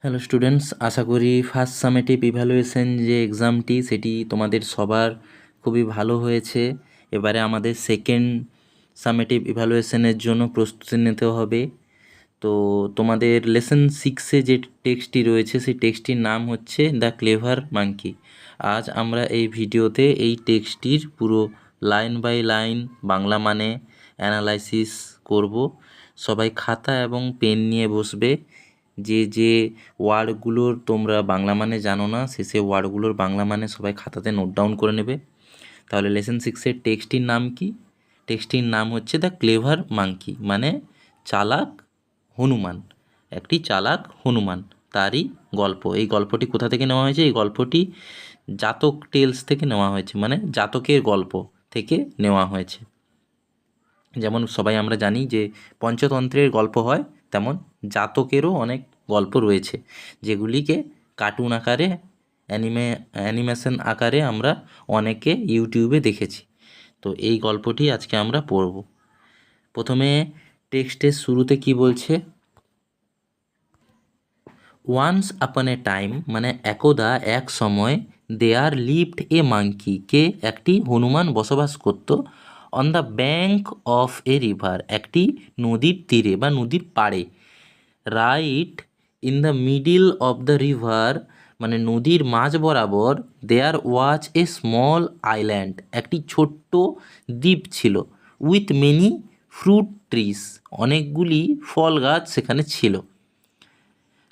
Hello students, আশা করি first summative evaluation যে এক্সামটি সেটি তোমাদের সবার খুবই ভালো হয়েছে। এবারে আমাদের সেকেন্ড সামেটিভ ইভ্যালুয়েশনের জন্য প্রস্তুতি নিতে হবে। তো তোমাদের লেসন 6-এ যে টেক্সটটি রয়েছে সেই টেক্সটটির নাম হচ্ছে দ্য ক্লেভার মাঙ্কি। আজ আমরা এই ভিডিওতে এই টেক্সটটির পুরো লাইন বাই লাইন বাংলা মানে অ্যানালাইসিস করব। সবাই খাতা এবং পেন নিয়ে বসবে। যে যে ওয়ার্ডগুলোর তোমরা বাংলা মানে জানো না সে ওয়ার্ডগুলোর বাংলা মানে সবাই খাতাতে নোট ডাউন করে নেবে। তাহলে লেসন 6-এর টেক্সটটির নাম কি? টেক্সটটির নাম হচ্ছে দ্য ক্লেভার মাঙ্কি, মানে চালাক হনুমান। একটি চালাক হনুমান, তারই গল্প। এই গল্পটি কোথা থেকে নেওয়া হয়েছে? এই গল্পটি জাতক টেলস থেকে নেওয়া হয়েছে, মানে জাতকের গল্প থেকে নেওয়া হয়েছে। যেমন সবাই আমরা জানি যে পঞ্চতন্ত্রের গল্প হয়, তেমন জাতকেরও অনেক গল্প রয়েছে যেগুলিকে কার্টুন আকারে অ্যানিমেশন আকারে আমরা অনেকে ইউটিউবে দেখেছি। তো এই গল্পটি আজকে আমরা পড়ব। প্রথমে টেক্সটের শুরুতে কি বলছে? ওয়ান্স আপন এ টাইম, মানে একদা এক সময়, দেয়ার লিভড এ মাঙ্কি, কে একটি হনুমান বসবাস করত। On the bank of A river, একটি নদীর তীরে বা নদীর পাড়ে। Right in the middle of the river, মানে নদীর মাঝ বরাবর, দেয়ার ওয়াজ এ স্মল আইল্যান্ড, একটি ছোট্ট দ্বীপ ছিল। উইথ মেনি ফ্রুট ট্রিস, অনেকগুলি ফল গাছ সেখানে ছিল।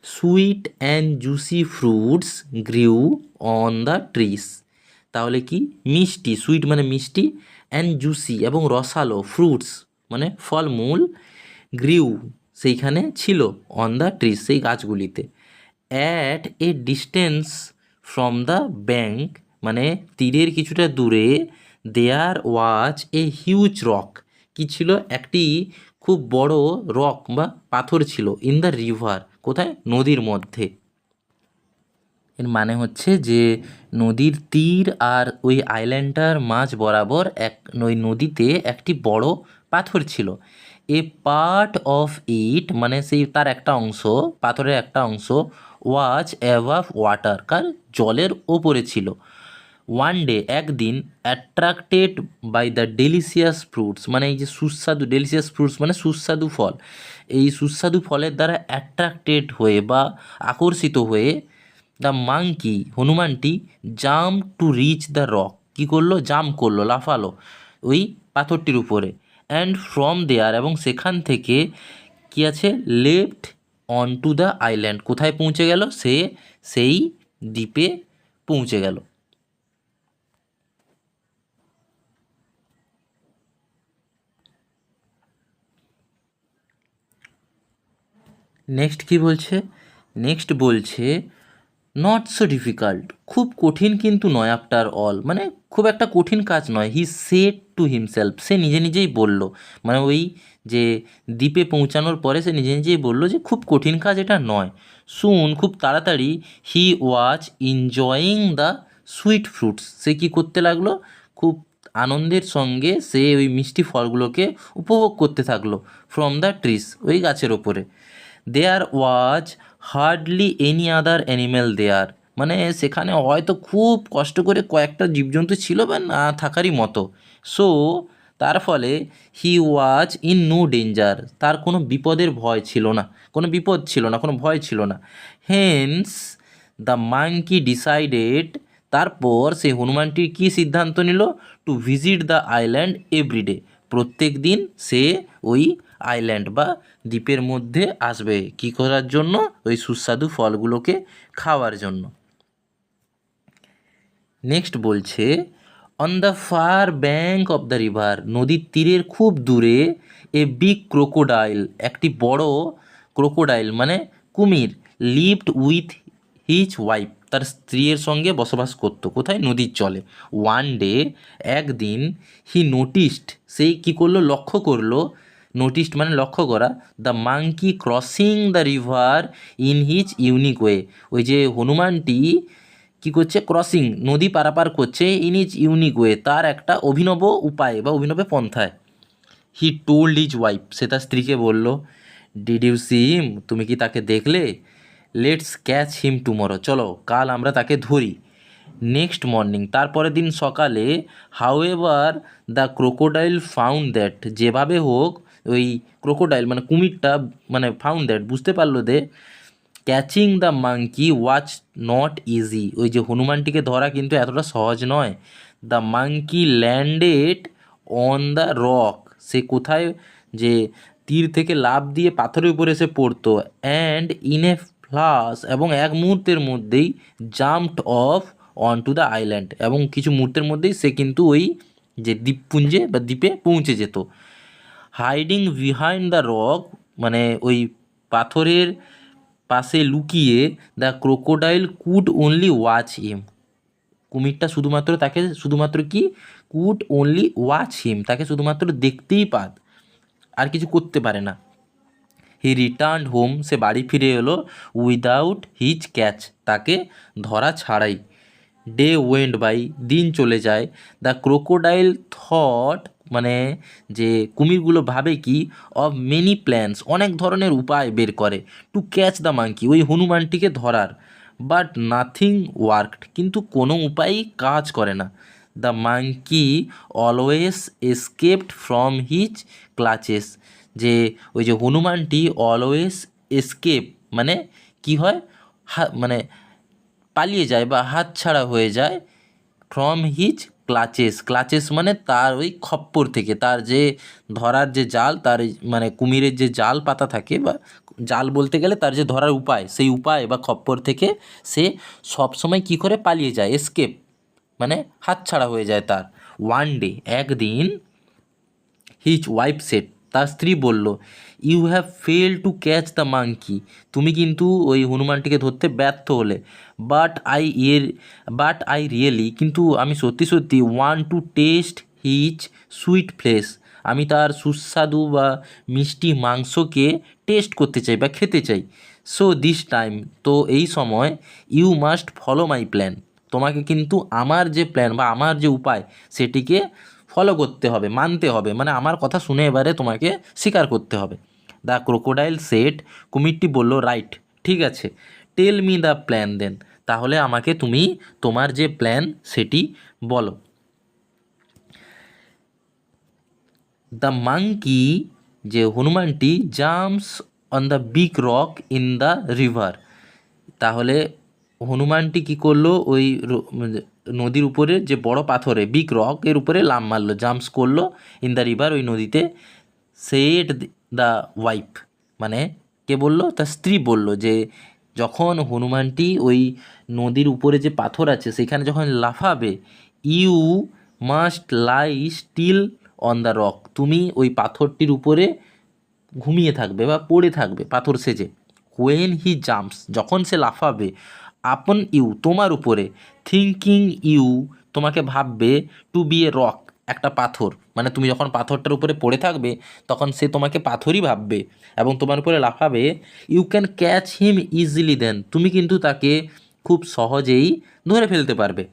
Sweet and juicy fruits গ্রিউ on the trees, তাহলে কি? মিষ্টি, সুইট মানে মিষ্টি, অ্যান্ড জুসি এবং রসালো, ফ্রুটস মানে ফলমূল, গ্রিউ সেইখানে ছিল, অন দ্য ট্রিস সেই গাছগুলিতে। At a distance from the bank, মানে তীরের কিছুটা দূরে, দেয়ার ওয়াজ এ হিউজ রক, কি ছিল? একটি খুব বড় রক বা পাথর ছিল। ইন দ্য রিভার, কোথায়? নদীর মধ্যে। এর মানে হচ্ছে যে নদীর তীর আর ওই আইল্যান্ডটার মাঝ বরাবর ওই নদীতে একটি বড় পাথর ছিল। এ পার্ট অফ ইট, মানে সেই তার একটা অংশ, পাথরের একটা অংশ, ওয়াজ অ্যাভাব ওয়াটার, কার জলের ওপরে ছিল। ওয়ান ডে, একদিন, attracted by the delicious fruits, মানে এই যে সুস্বাদু, ডেলিশিয়াস ফ্রুটস মানে সুস্বাদু ফল, এই সুস্বাদু ফলের দ্বারা অ্যাট্রাক্টেড হয়ে বা আকর্ষিত হয়ে, দ্য মাঙ্কি, হনুমানটি, jump to reach the rock, কী করলো? জাম্প করলো, লাফালো ওই পাথরটির উপরে। অ্যান্ড ফ্রম দেয়ার, এবং সেখান থেকে কি আছে? Left on to the island, কোথায় পৌঁছে গেল? সে সেই দ্বীপে পৌঁছে গেল। নেক্সট কি বলছে? নেক্সট বলছে নট সো ডিফিকাল্ট, খুব কঠিন কিন্তু নয়, আফটার অল, মানে খুব একটা কঠিন কাজ নয়। হি সেড টু হিমসেলফ, সে নিজে নিজেই বলল, মানে ওই যে দ্বীপে পৌঁছানোর পরে সে নিজে নিজেই বলল যে খুব কঠিন কাজ এটা নয়। সুন, খুব তাড়াতাড়ি, he was enjoying the sweet fruits, সে কী করতে লাগলো? খুব আনন্দের সঙ্গে সে ওই মিষ্টি ফলগুলোকে উপভোগ করতে থাকলো। ফ্রম দ্য ট্রিস, ওই গাছের ওপরে। There was hardly any other animal there, মানে সেখানে হয়তো খুব কষ্ট করে কয়েকটা জীবজন্তু ছিল বা না থাকারই মতো। সো তার ফলে হি ওয়াজ ইন নো ডেঞ্জার, তার কোনো বিপদের ভয় ছিল না, কোনো বিপদ ছিল না, কোনো ভয় ছিল না। হেন্স দ্য মাঙ্কি ডিসাইডেড, তারপর সেই হনুমানটির কী সিদ্ধান্ত নিল? To visit the island every day, প্রত্যেক দিন সে ওই আইল্যান্ড বা দ্বীপের মধ্যে আসবে, কি করার জন্য? ওই সুস্বাদু ফলগুলোকে খাওয়ার জন্য। নেক্সট বলছে on the fur bank of the river, নদীর তীরের খুব দূরে, এ বিগ ক্রোকোডাইল, একটি বড় ক্রোকোডাইল মানে কুমির, লিভড উইথ হিজ ওয়াইফ, তার স্ত্রীর সঙ্গে বসবাস করতো, কোথায়? নদীর জলে। ওয়ান ডে, একদিন, হি নোটিসড, সেই কী করলো? লক্ষ্য করলো। নোটিসড মানে লক্ষ্য করা। The monkey crossing the river in his unique way, ওই যে হনুমানটি কী করছে? ক্রসিং, নদী পারাপার করছে, ইন ইজ ইউনিক ওয়ে, তার একটা অভিনব উপায় বা অভিনব পন্থায়। হি টোল্ড হিজ ওয়াইফ, সে তার স্ত্রীকে বলল। ডিড ইউ সি হিম, তুমি কি তাকে দেখলে? লেটস ক্যাচ হিম টুমরো, চলো কাল আমরা তাকে ধরি। নেক্সট মর্নিং, তারপরের দিন সকালে, however the crocodile found that, যেভাবে হোক ওই ক্রোকোডাইল মানে কুমিরটা মানে ফাউন্ড দ্যাট বুঝতে পারলো যে catching the monkey was not easy, ওই যে হনুমানটিকে ধরা কিন্তু এতটা সহজ নয়। The monkey landed on the rock, সে কোথায়, যে তীর থেকে লাফ দিয়ে পাথরের উপরে এসে পড়তো। অ্যান্ড ইন এ ফ্লাশ, এবং এক মুহূর্তের মধ্যেই jumped of on to the island, এবং কিছু মুহূর্তের মধ্যেই সে কিন্তু ওই যে দ্বীপপুঞ্জে বা দ্বীপে পৌঁছে যেত। হাইডিং বিহাইন্ড দ্য রক, মানে ওই পাথরের পাশে লুকিয়ে, the crocodile could only watch him, কুমিরটা শুধুমাত্র তাকে শুধুমাত্র কি কুড অনলি ওয়াচ হিম, তাকে শুধুমাত্র দেখতেই পাত, আর কিছু করতে পারে না। হি রিটার্ন হোম, সে বাড়ি ফিরে এলো উইদাউট হিজ ক্যাচ, তাকে ধরা ছাড়াই। ডে ওয়েন্ট বাই, দিন চলে যায়। দ্য ক্রোকোডাইল থট, মানে যে কুমিরগুলো ভাবে কি, অফ মেনি প্ল্যানস, অনেক ধরনের উপায় বের করে, টু ক্যাচ দ্য মাঙ্কি, ওই হনুমানটিকে ধরার। বাট নাথিং ওয়ার্কড, কিন্তু কোনো উপায়ই কাজ করে না। The monkey always escaped from his clutches, যে ওই যে হনুমানটি অলওয়েজ এসকেপ মানে কি হয়, মানে পালিয়ে যায় বা হাতছাড়া হয়ে যায়, ফ্রম হিজ ক্লাচেস, ক্লাচেস মানে তার ওই খপ্পর থেকে, তার যে ধরার যে জাল, তার মানে কুমিরের যে জাল পাতা থাকে, বা জাল বলতে গেলে তার যে ধরার উপায়, সেই উপায় বা খপ্পর থেকে সে সবসময় কী করে পালিয়ে যায়, এসকেপ মানে হাতছাড়া হয়ে যায় তার। ওয়ান ডে, একদিন, হিজ ওয়াইফ সেড, তার স্ত্রী বলল, you have fail to catch the monkey, তুমি কিন্তু ওই হনুমানটিকে ধরতে ব্যর্থ হলে। But I uh but I really, কিন্তু আমি সত্যি সত্যি, want to taste his sweet flesh, আমি তার সুস্বাদু বা মিষ্টি মাংসকে টেস্ট করতে চাই বা খেতে চাই। সো দিস টাইম, তো এই সময়, you must follow my plan, তোমাকে কিন্তু আমার যে প্ল্যান বা আমার যে উপায় সেটিকে ফলো করতে হবে, মানতে হবে, মানে আমার কথা শুনে এবারে তোমাকে স্বীকার করতে হবে। দ্য ক্রোকোডাইল সেট, কুমিরটি বলল, রাইট, ঠিক আছে, টেল মি দ্য প্ল্যান দেন, তাহলে আমাকে তুমি তোমার যে প্ল্যান সেটি বলো। দ্য মাঙ্কি, যে হনুমানটি, jumps on the big rock in the river, তাহলে হনুমানটি কী করলো, ওই নদীর উপরে যে বড় পাথরে, বিগ রক এর উপরে লাফ মারলো, জাম্পস করলো, ইন দ্য রিভার ওই নদীতে। সেড দ্য ওয়াইফ, মানে কে বলল, তার স্ত্রী বলল, যে যখন হনুমানটি ওই নদীর উপরে যে পাথর আছে সেখানে যখন লাফাবে, you must lie still on the rock, তুমি ওই পাথরটির উপরে ঘুমিয়ে থাকবে বা পড়ে থাকবে পাথর সেজে। হোয়েন হি জাম্পস, যখন সে লাফাবে, আপন ইউ, তোমার উপরে, থিঙ্কিং ইউ, তোমাকে ভাববে, টু বি এ রক, একটা পাথর, মানে তুমি যখন পাথরটার উপরে পড়ে থাকবে তখন সে তোমাকে পাথরই ভাববে এবং তোমার উপরে লাফাবে। You can catch him easily then, তুমি কিন্তু তাকে খুব সহজেই ধরে ফেলতে পারবে।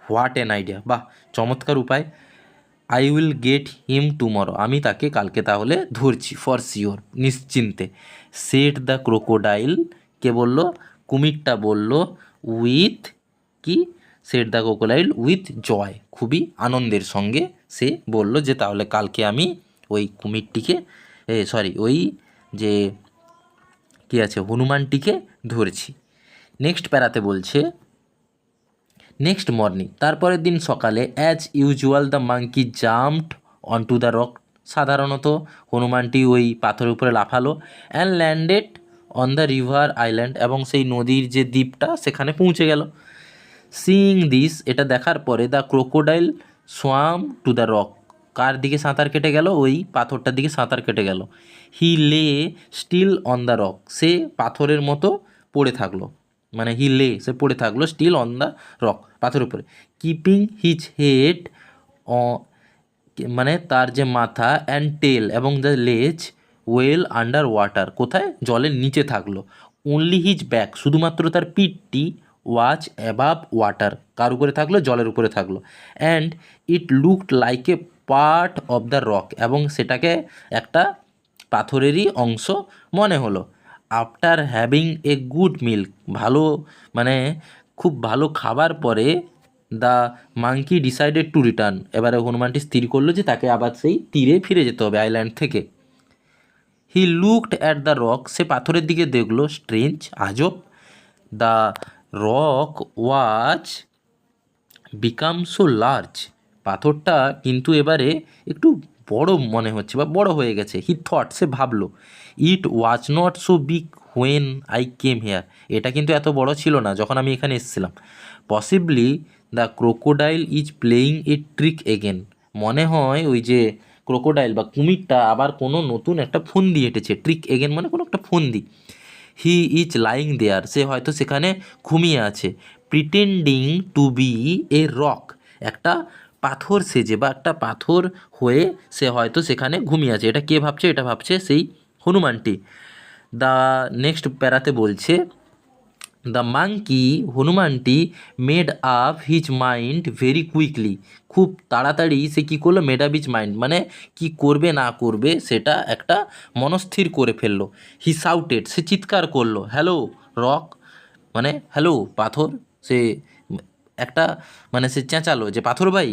হোয়াট অ্যান আইডিয়া, বাহ, চমৎকার উপায়। I will get him tomorrow, আমি তাকে কালকে তাহলে ধরছি, ফর শিওর, নিশ্চিন্তে। সেট দ্য ক্রোকোডাইল, কে বলল, কুমিরটা বলল, উইথ কি, set the crocodile with joy, খুবই আনন্দের সঙ্গে সে বলল যে তাহলে কালকে আমি ওই কুমিরটিকে, সরি ওই যে কী আছে হনুমানটিকে ধরেছি। নেক্সট প্যারাতে বলছে, নেক্সট মর্নিং, তারপরের দিন সকালে, as usual the monkey jumped on to the rock, সাধারণত হনুমানটি ওই পাথরের উপরে লাফালো। And landed on the river island, এবং সেই নদীর যে দ্বীপটা সেখানে পৌঁছে গেল। সিইং দিস, এটা দেখার পরে, the crocodile swam to the rock, কার দিকে সাঁতার কেটে গেল, ওই পাথরটার দিকে সাঁতার কেটে গেল। হি লে স্টিল অন দ্য রক, সে পাথরের মতো পড়ে থাকলো, মানে হি লে, সে পড়ে থাকলো, স্টিল অন দ্য রক, পাথরের উপরে। কিপিং হিজ হেড, মানে তার যে মাথা, অ্যান্ড টেল, এবং দ্য লেজ, ওয়েল আন্ডার ওয়াটার, কোথায়, জলের নিচে থাকলো। অনলি হিজ ব্যাক, শুধুমাত্র তার পিঠটি, ওয়াচ অ্যাবাভ ওয়াটার, কার উপরে থাকলো, জলের উপরে থাকলো। And it looked like a part of the rock, এবং সেটাকে একটা পাথরেরই অংশ মনে হলো। After having a good milk, ভালো মানে খুব ভালো খাবার পরে the monkey decided to return, এবারে হনুমানটি স্থির করলো যে তাকে আবার সেই তীরে ফিরে যেতে হবে আইল্যান্ড থেকে। He looked at the rock, সে পাথরের দিকে দেখলো, স্ট্রেঞ্জ, আজব, the rock was become so large, পাথরটা কিন্তু এবারে একটু বড় মনে হচ্ছে বা বড় হয়ে গেছে। হি থট, সে ভাবলো, it was not so big when I came here, এটা কিন্তু এত বড় ছিল না যখন আমি এখানে এসেছিলাম। Possibly the crocodile is playing a trick again, মনে হয় ওই যে ক্রোকোডাইল বা কুমিরটা আবার কোনো নতুন একটা ফন্দি এঁটেছে, ট্রিক এগেন মানে কোনো একটা ফন্দি। হি ইজ লাইং দেয়ার, সে হয়তো সেখানে ঘুমিয়ে আছে, pretending to be a rock, একটা পাথর সেজে বা একটা পাথর হয়ে সে হয়তো সেখানে ঘুমিয়ে আছে। এটা কে ভাবছে? এটা ভাবছে সেই হনুমানটি। দ্য নেক্সট প্যারাতে বলছে, দ্য মাঙ্কি, হনুমানটি made up his mind very quickly, খুব তাড়াতাড়ি সে কী করলো, মেড আপ হিজ মাইন্ড মানে কি করবে না করবে সেটা একটা মনস্থির করে ফেললো। হি শাউটেড, সে চিৎকার করলো, হ্যালো রক, মানে হ্যালো পাথর, সে একটা মানে সে চেঁচালো যে পাথর ভাই,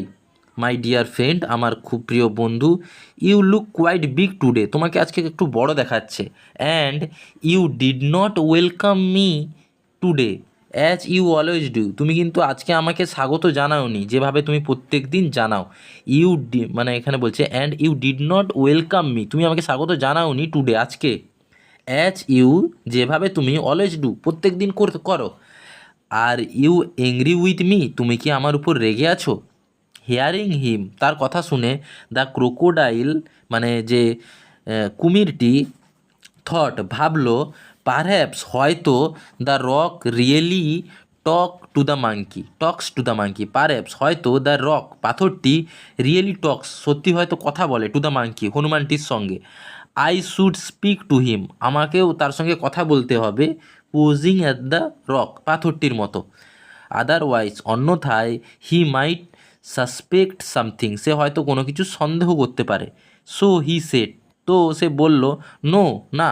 মাই ডিয়ার ফ্রেন্ড, আমার খুব প্রিয় বন্ধু, you look quite big today, তোমাকে আজকে একটু বড় দেখাচ্ছে, and you did not welcome me today as you always do, তুমি কিন্তু আজকে আমাকে স্বাগত জানাওনি যেভাবে তুমি প্রত্যেক দিন জানাও। মানে এখানে বলছে and you did not welcome me, তুমি আমাকে স্বাগত জানাওনি টুডে আজকে, অ্যাজ ইউ যেভাবে তুমি অলওয়েজ ডু প্রত্যেক দিন করো। Are you angry with me, তুমি কি আমার উপর রেগে আছো? হিয়ারিং হিম, তার কথা শুনে, দ্য ক্রোকোডাইল মানে যে কুমিরটি, থট ভাবলো, পারহ্যাপস হয়তো, the rock really Tux to the monkey, perhaps হয়তো দ্য রক পাথরটি, রিয়েলি টক্স সত্যি হয়তো কথা বলে, টু দ্য মাঙ্কি হনুমানটির সঙ্গে। I should speak to him, আমাকেও তার সঙ্গে কথা বলতে হবে, পোজিং অ্যাট দ্য রক পাথরটির মতো। আদারওয়াইজ অন্যথায়, হি মাইট সাসপেক্ট সামথিং, সে হয়তো কোনো কিছু সন্দেহ করতে পারে। সো হি সেড, তো সে বলল, নো না,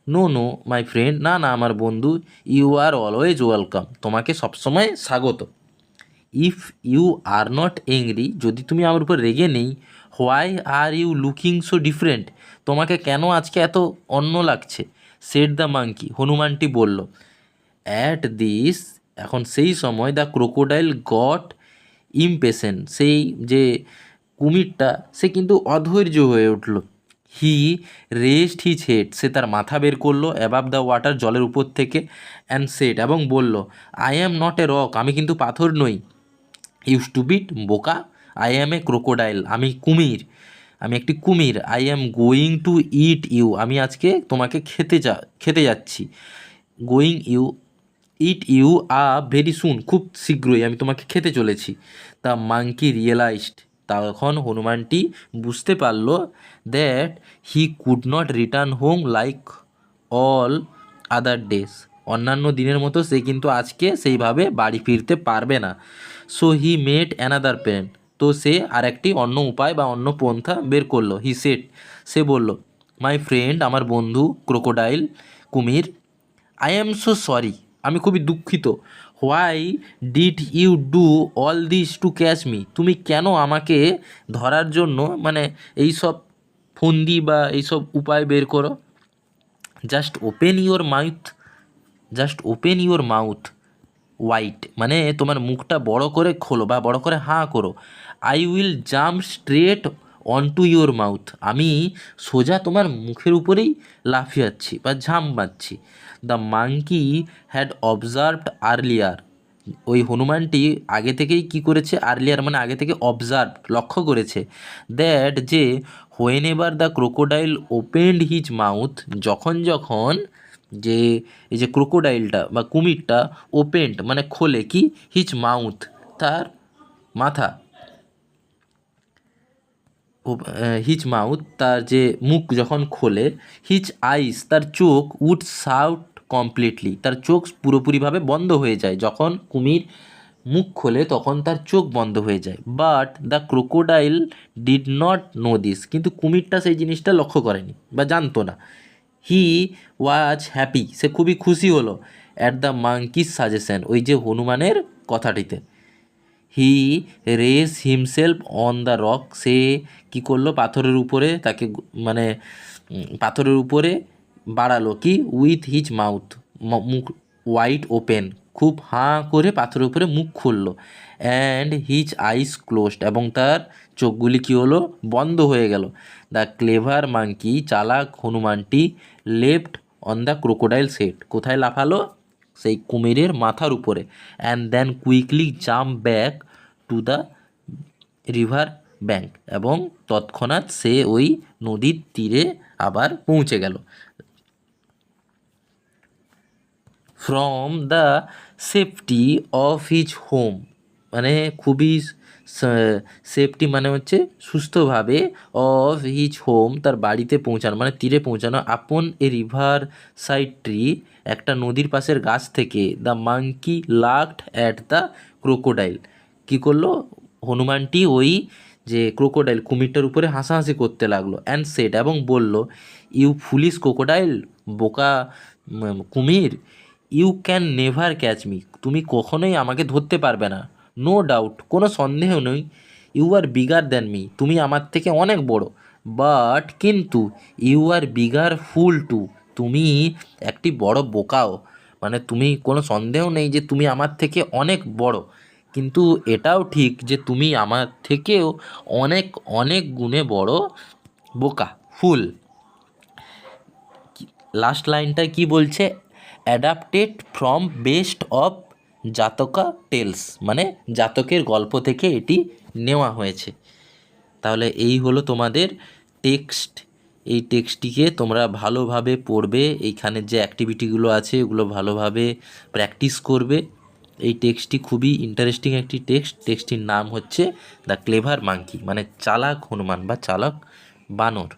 নো মাই ফ্রেন্ড, না না আমার বন্ধু, ইউ আর অলওয়েজ ওয়েলকাম, তোমাকে সবসময় স্বাগত। If you are not angry, যদি তুমি আমার উপর রেগে নেই, why are you looking so different, তোমাকে কেন আজকে এত অন্য লাগছে? সেড দ্য মাঙ্কি, হনুমানটি বলল। অ্যাট দিস, এখন সেই সময় দ্য ক্রোকোডাইল গট ইমপেশেন্ট, সেই যে কুমিরটা সে কিন্তু অধৈর্য হয়ে উঠল। হি রেস্ট হিজ হেড, সে তার মাথা বের করলো অ্যাবাভ দ্য ওয়াটার, জলের উপর থেকে, অ্যান্ড সেড এবং বলল, I am not a rock, আমি কিন্তু পাথর নই, ইউ স্টুপিড, বোকা, আই অ্যাম এ ক্রোকোডাইল, আমি কুমির, আমি একটি কুমির, I am going to eat you, আমি আজকে তোমাকে খেতে যাচ্ছি, going eat you very soon, খুব শীঘ্রই আমি তোমাকে খেতে চলেছি। দ্য মাঙ্কি রিয়েলাইজড, তখন হনুমানটি বুঝতে পারল, that he could not return home like all other days, অন্যান্য দিনের মতো সে কিন্তু আজকে সেইভাবে বাড়ি ফিরতে পারবে না। So he made another plan, তো সে আর একটি অন্য উপায় বা অন্য পন্থা বের করলো। হি সেড, সে বলল, মাই ফ্রেন্ড, আমার বন্ধু ক্রোকোডাইল কুমির, আই অ্যাম সো সরি, আমি খুবই দুঃখিত, why did you do all this to catch me, তুমি কেন আমাকে ধরার জন্য মানে এইসব ফন্দি বা এইসব উপায় বের করো? Just open your mouth, just open your mouth wide, মানে তোমার মুখটা বড় করে খোলো বা বড় করে হাঁ করো। I will jump straight on to your mouth, আমি সোজা তোমার মুখের উপরেই লাফিয়াচ্ছি বা ঝাঁপ মারছি। The monkey had observed earlier, ওই হনুমানটি আগে থেকেই কি করেছে, আর্লিয়ার মানে আগে থেকে অবজার্ভ লক্ষ্য করেছে, দ্যাট যে when ever the crocodile opened his mouth, যখন যখন যে এই যে ক্রোকোডাইলটা বা কুমিরটা ওপেন্ড মানে খোলে কি, হিজ মাউথ তার মাথা, হিজ মাউথ তার যে মুখ যখন খোলে, হিজ আইস তার চোখ, উড শাউট কমপ্লিটলি, তার চোখ পুরোপুরিভাবে বন্ধ হয়ে যায়, যখন কুমির মুখ খোলে তখন তার চোখ বন্ধ হয়ে যায়। But the crocodile did not know this, কিন্তু কুমিরটা সেই জিনিসটা লক্ষ্য করেনি বা জানতো না। হি ওয়াজ হ্যাপি, সে খুবই খুশি হলো, অ্যাট দ্য মাঙ্কিস সাজেশন, ওই যে হনুমানের কথাটিতে। He raise himself on the rock, সে কী করলো, পাথরের উপরে তাকে মানে পাথরের উপরে বাড়ালো, কি উইথ হিজ মাউথ, মুখ ওয়াইড ওপেন, খুব হাঁ করে পাথরের উপরে মুখ খুললো, অ্যান্ড হিজ আইস ক্লোজড, এবং তার চোখগুলি কী হলো, বন্ধ হয়ে গেল। দ্য ক্লেভার মাঙ্কি, চালাক হনুমানটি, leapt on the crocodile set, কোথায় লাফালো, সেই কুমিরের মাথার উপরে, and then quickly jump back to the river bank, এবং তৎক্ষণাৎ সে ওই নদীর তীরে আবার পৌঁছে গেল। From the safety of his home, মানে খুবই সেফটি মানে হচ্ছে সুস্থভাবে, অফ হিজ হোম, তার বাড়িতে পৌঁছানো মানে তীরে পৌঁছানো, আপন এ রিভার সাইড ট্রি, একটা নদীর পাশের গাছ থেকে, the monkey looked at the crocodile, কী করলো, হনুমানটি ওই যে ক্রোকোডাইল কুমিরটার উপরে হাসাহাসি করতে লাগলো, অ্যান্ড সেড, এবং বলল, ইউ ফুলিশ ক্রোকোডাইল, বোকা কুমির, you can never catch me, তুমি কখনোই আমাকে ধরতে পারবে না, নো ডাউট, কোনো সন্দেহ নেই, you are bigger than me, তুমি আমার থেকে অনেক বড়, বাট কিন্তু, you are bigger fool too, তুমি একটি বড় বোকাও, মানে তুমি কোনো সন্দেহ নেই যে তুমি আমার থেকে অনেক বড়, কিন্তু এটাও ঠিক যে তুমি আমার থেকেও অনেক অনেক গুণে বড় বোকা, ফুল। লাস্ট লাইনটা কি বলছে, adapted from best of Jataka tales, মানে জাতকের গল্প থেকে এটি নেওয়া হয়েছে। তাহলে এই হলো তোমাদের টেক্সট, এই টেক্সটটিকে তোমরা ভালোভাবে পড়বে, এইখানে যে অ্যাক্টিভিটিগুলো আছে ওগুলো ভালোভাবে প্র্যাকটিস করবে। এই টেক্সটটি খুবই ইন্টারেস্টিং একটি টেক্সটটির নাম হচ্ছে দ্য ক্লেভার মাঙ্কি, মানে চালাক হনুমান বা চালাক বানর।